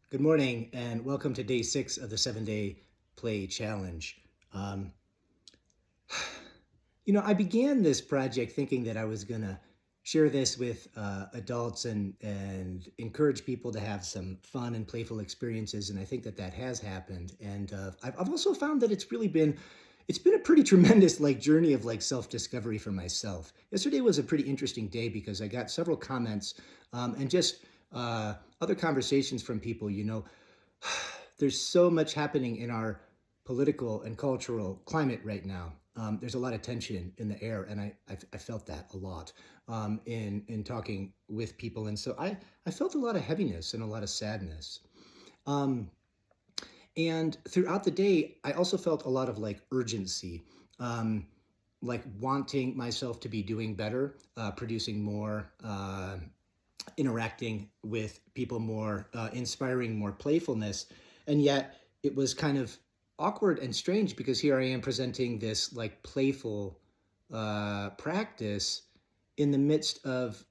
Good morning, and welcome to day 6 of the 7-day play challenge. Um, I began this project thinking that I was going to share this with adults and encourage people to have some fun and playful experiences, and I think that has happened. And I've also found that it's been a pretty tremendous journey of self-discovery for myself. Yesterday was a pretty interesting day because I got several comments and just other conversations from people. There's so much happening in our political and cultural climate right now. There's a lot of tension in the air, and I felt that a lot in talking with people, and so I felt a lot of heaviness and a lot of sadness. Um, and throughout the day, I also felt a lot of urgency, like wanting myself to be doing better, producing more, interacting with people more, inspiring more playfulness. And yet it was kind of awkward and strange because here I am presenting this playful practice in the midst of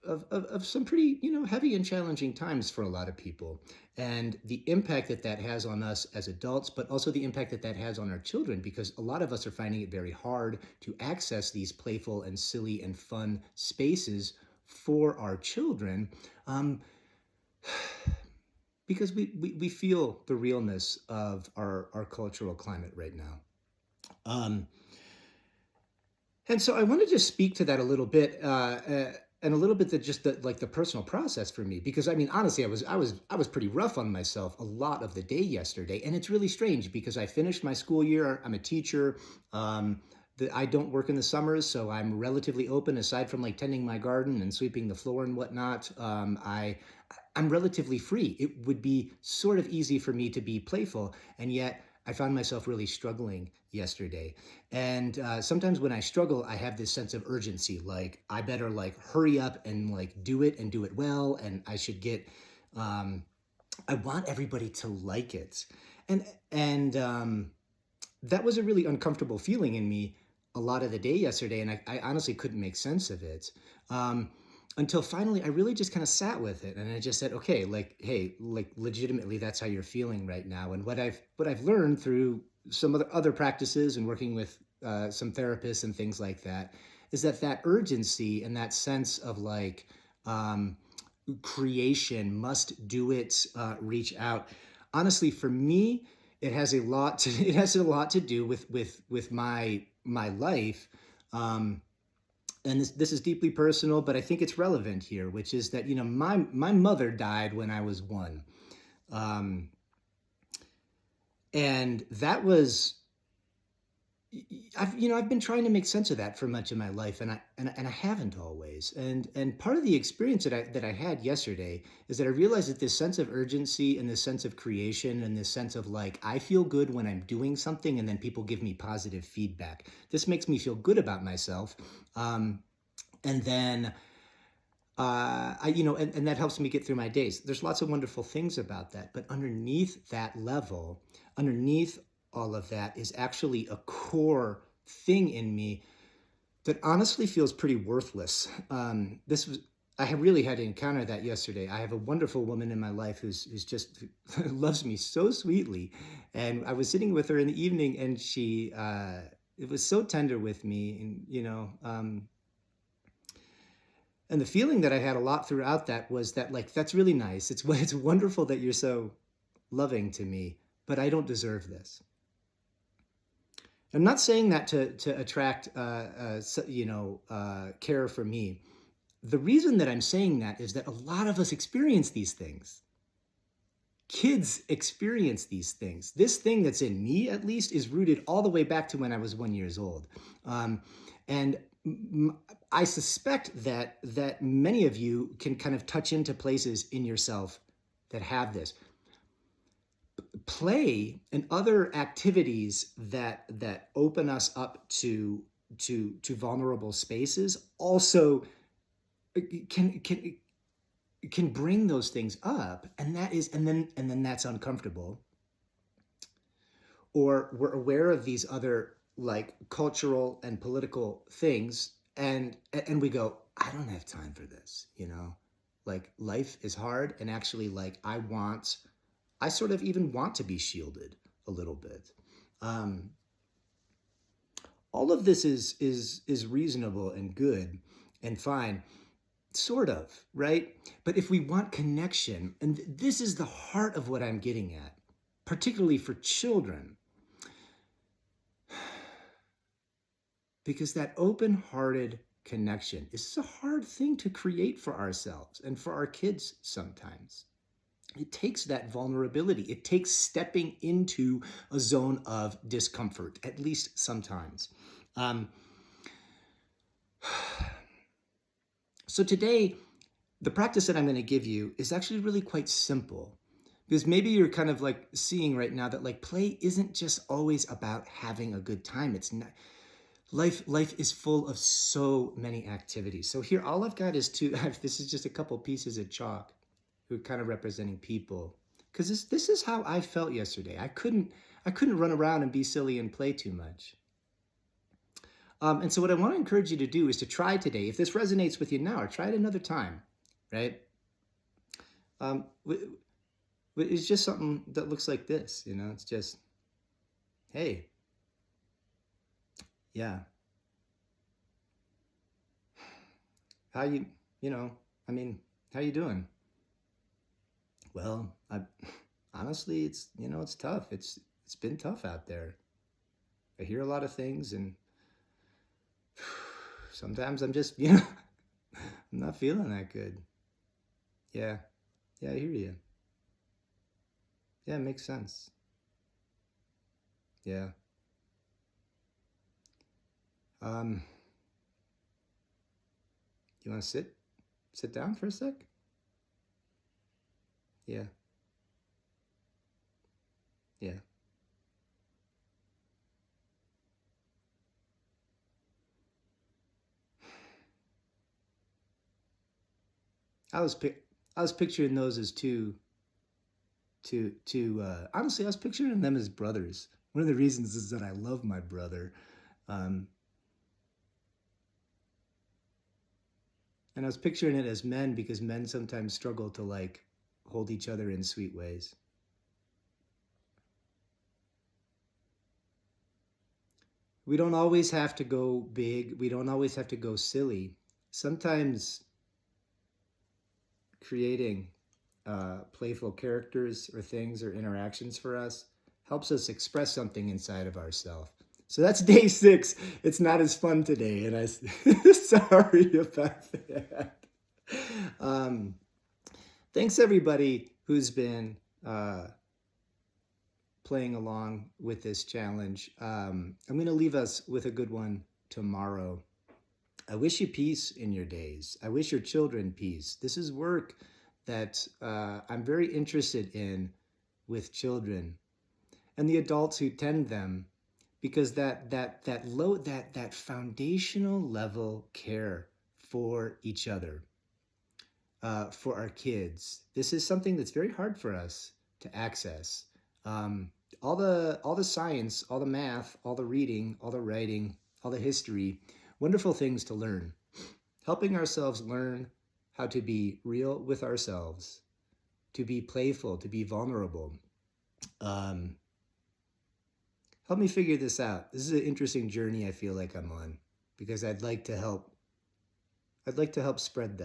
some pretty heavy and challenging times for a lot of people, and the impact that has on us as adults, but also the impact that has on our children, because a lot of us are finding it very hard to access these playful and silly and fun spaces for our children, um, because we feel the realness of our cultural climate right now. Um, and so I want to just speak to that a little bit, and a little bit that just the personal process for me, because I mean honestly I was pretty rough on myself a lot of the day yesterday, and it's really strange because I finished my school year. I'm a teacher. I don't work in the summers, so I'm relatively open aside from tending my garden and sweeping the floor and whatnot. I'm relatively free. It would be sort of easy for me to be playful, and yet I found myself really struggling yesterday. And sometimes when I struggle, I have this sense of urgency, like I better hurry up and do it and do it well, and I should get. I want everybody to like it, and that was a really uncomfortable feeling in me a lot of the day yesterday, and I honestly couldn't make sense of it. Um, until finally I really just kind of sat with it, and I just said, okay, hey, legitimately that's how you're feeling right now. And what I've learned through some other practices and working with some therapists and things like that is that urgency and that sense of um, creation, must do it, reach out. Honestly, for me, it has a lot to do with my life. Um, and this is deeply personal, but I think it's relevant here, which is that my mother died when I was one, um, and that was I've been trying to make sense of that for much of my life, and I haven't always. And part of the experience that I had yesterday is that I realized that this sense of urgency and this sense of creation and this sense of I feel good when I'm doing something, and then people give me positive feedback. This makes me feel good about myself. And then and that helps me get through my days. There's lots of wonderful things about that, but underneath that level, underneath all of that, is actually a core thing in me that honestly feels pretty worthless. This was I have really had to encounter that yesterday. I have a wonderful woman in my life who's just loves me so sweetly, and I was sitting with her in the evening, and she it was so tender with me, and and the feeling that I had a lot throughout that was that that's really nice. It's wonderful that you're so loving to me, but I don't deserve this. I'm not saying that to attract care from me. The reason that I'm saying that is that a lot of us experience these things. Kids experience these things. This thing that's in me, at least, is rooted all the way back to when I was 1 years old, and I suspect that many of you can kind of touch into places in yourself that have this. Play and other activities that open us up to vulnerable spaces also can can bring those things up, and then that's uncomfortable, or we're aware of these other cultural and political things, and we go, I don't have time for this. Life is hard, and actually I want I sort of even want to be shielded a little bit. Um, all of this is reasonable and good and fine, sort of, right? But if we want connection, and this is the heart of what I'm getting at, particularly for children, because that open-hearted connection is a hard thing to create for ourselves and for our kids sometimes. It takes that vulnerability. It takes stepping into a zone of discomfort, at least sometimes. Um, so today, the practice that I'm going to give you is actually really quite simple, because maybe you're kind of like seeing right now that like play isn't just always about having a good time. It's not. Life is full of so many activities. So here, all I've got is two. This is just a couple pieces of chalk, who are kind of representing people. Because this is how I felt yesterday. I couldn't run around and be silly and play too much. And so what I want to encourage you to do is to try today. If this resonates with you now, or try it another time, right? Um, it's just something that looks like this. It's just, hey, yeah, how you, you know, I mean, how you doing? Well, honestly, it's tough. It's been tough out there. I hear a lot of things, and sometimes I'm just, I'm not feeling that good. Yeah, yeah, I hear you. Yeah, it makes sense. Yeah. Um, you want to sit down for a sec? Yeah, yeah. I was pic- I was picturing those as honestly, I was picturing them as brothers. One of the reasons is that I love my brother. Um, and I was picturing it as men because men sometimes struggle to like hold each other in sweet ways. We don't always have to go big. We don't always have to go silly. Sometimes creating playful characters or things or interactions for us helps us express something inside of ourselves. So that's day 6. It's not as fun today, and I sorry about that. Um, Thanks everybody who's been playing along with this challenge. I'm going to leave us with a good one tomorrow. I wish you peace in your days. I wish your children peace. This is work that I'm very interested in with children and the adults who tend them, because that foundational level care for each other, for our kids. This is something that's very hard for us to access. Um, all the science, all the math, all the reading, all the writing, all the history, wonderful things to learn. Helping ourselves learn how to be real with ourselves, to be playful, to be vulnerable. Um, Help me figure this out. This is an interesting journey I feel like I'm on, because I'd like to help spread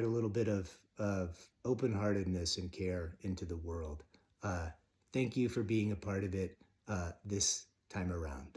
a little bit of open-heartedness and care into the world. Uh, Thank you for being a part of it this time around.